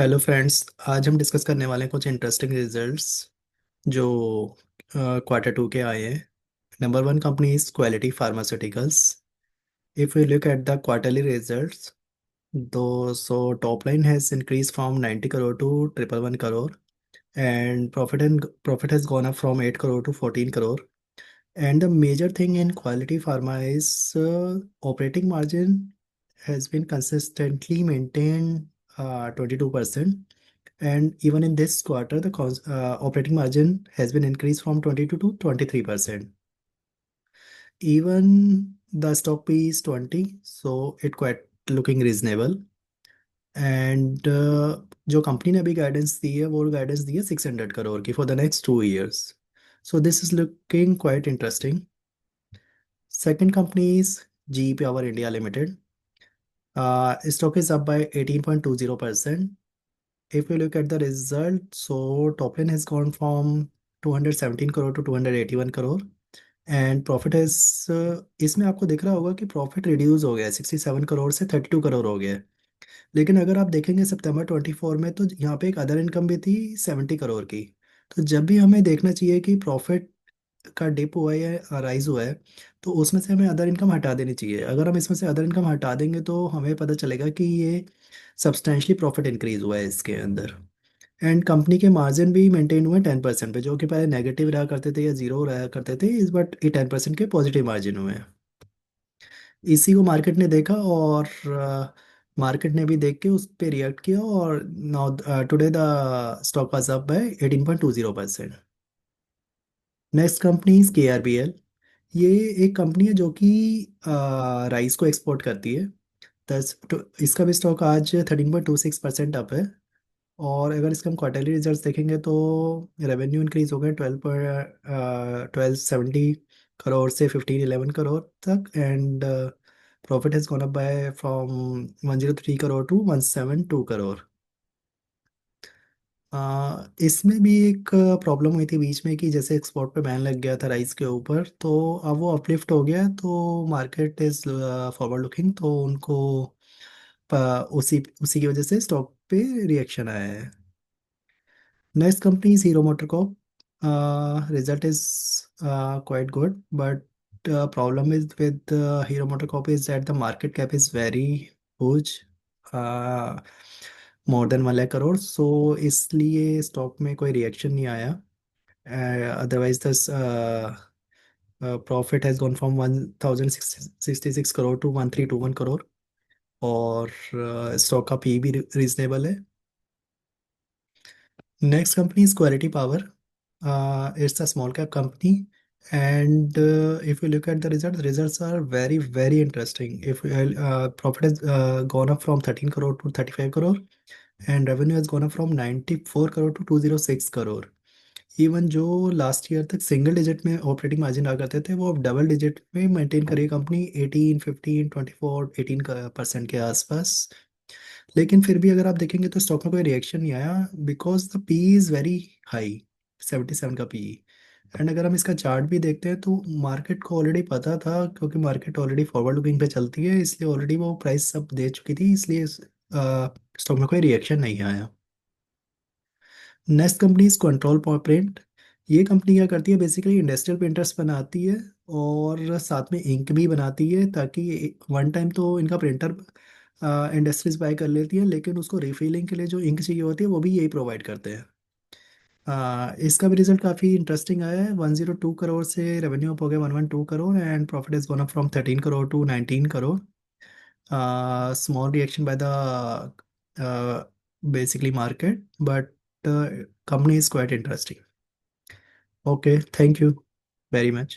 Hello friends. आज हम discuss करने वाले हैं कुछ इंटरेस्टिंग रिजल्ट्स जो क्वार्टर टू के आए हैं। Number one company is quality pharmaceuticals. If you look at the quarterly results, दो so top line has increase from 90 crore to 111 crore, and profit has gone up from 8 crore to 14 crore. And the major thing in quality pharma is operating margin has been consistently maintained 22%. And even in this quarter, the operating margin has been increased from 22 to 23%. Even the stock P is 20, so it quite looking reasonable. And जो company ने अभी guidance दी है वो guidance दी है 600 करोड़ की for the next 2 years. So this is looking quite interesting. Second company is G power India limited. Stock is up by 18.20%. If you look at the result, so top line has gone from 217 crore to 281 crore, and profit है इसमें आपको दिख रहा होगा कि profit reduce हो गया है 67 करोड़ से 32 करोड़ हो गया है. लेकिन अगर आप देखेंगे सितंबर 24 में तो यहाँ पे एक अदर इनकम भी थी 70 करोड़ की. तो जब भी हमें देखना चाहिए कि प्रॉफिट का डिप हुआ है या राइज हुआ है, तो उसमें से हमें अदर इनकम हटा देनी चाहिए. अगर हम इसमें से अदर इनकम हटा देंगे तो हमें पता चलेगा कि ये सब्सटेंशली प्रॉफिट इंक्रीज हुआ है इसके अंदर. एंड कंपनी के मार्जिन भी मेंटेन हुए 10% पे, जो कि पहले नेगेटिव रहा करते थे या जीरो रहा करते थे, इस बट ये 10% के पॉजिटिव मार्जिन हुए हैं. इसी को मार्केट ने देखा और मार्केट ने भी देख के उस पर रिएक्ट किया, और now today the stock was up by 18.20%. Next company is KRBL. ये एक कंपनी है जो कि राइस को एक्सपोर्ट करती है. दस तो इसका भी स्टॉक आज 13.26% अप है. और अगर इसके हम क्वार्टरली रिजल्ट्स देखेंगे तो रेवेन्यू इंक्रीज हो गए 1270 करोड़ से 1511 करोड़ तक. And profit has gone up by from 103 crore to 172 crore. इसमें भी एक प्रॉब्लम हुई थी बीच में कि जैसे एक्सपोर्ट पे बैन लग गया था राइस के ऊपर, तो अब वो अपलिफ्ट हो गया, तो मार्केट इज फॉरवर्ड लुकिंग, तो उनको उसी उसी की वजह से स्टॉक पे रिएक्शन आया है. Next company is Hero MotoCorp. Result is quite good, but problem is with Hero MotoCorp is that the market cap is very huge, uh, more than 1 lakh crore. सो इसलिए स्टॉक में कोई रिएक्शन नहीं आया. Otherwise this profit has gone from 1066 crore to 1321 crore. और stock का P भी reasonable है. Next company is Quality Power. It's a small cap company, and if you look at the results are very very interesting. If profit has gone up from 13 crore to 35 crore, and revenue has gone up from 94 crore to 206 crore. Even जो last year तक single digit में operating margin रहा करते थे, वो अब double digit में maintain करी कंपनी 18 15 24 18% के आसपास. लेकिन फिर भी अगर आप देखेंगे तो स्टॉक में कोई रिएक्शन नहीं आया, because the P is very high, 77 का पी. एंड अगर हम इसका चार्ट भी देखते हैं तो मार्केट को ऑलरेडी पता था, क्योंकि मार्केट ऑलरेडी फॉरवर्ड लुकिंग पे चलती है, इसलिए ऑलरेडी वो प्राइस सब दे चुकी थी, इसलिए स्टॉक में कोई रिएक्शन नहीं आया. Next company is control print. ये कंपनी क्या करती है, बेसिकली इंडस्ट्रियल प्रिंटर्स बनाती है और साथ में इंक भी बनाती है, ताकि वन टाइम तो इनका प्रिंटर इंडस्ट्रीज बाय कर लेती है, लेकिन उसको रिफिलिंग के लिए जो इंक चाहिए होती है वो भी यही प्रोवाइड करते हैं. इसका भी रिजल्ट काफ़ी इंटरेस्टिंग आया है. 102 करोड़ से रेवेन्यू अप हो गया 112 crore, and profit is gone up from 13 crore to 19 crore. Small reaction by the basically market, but company is quite interesting. Okay, thank you very much.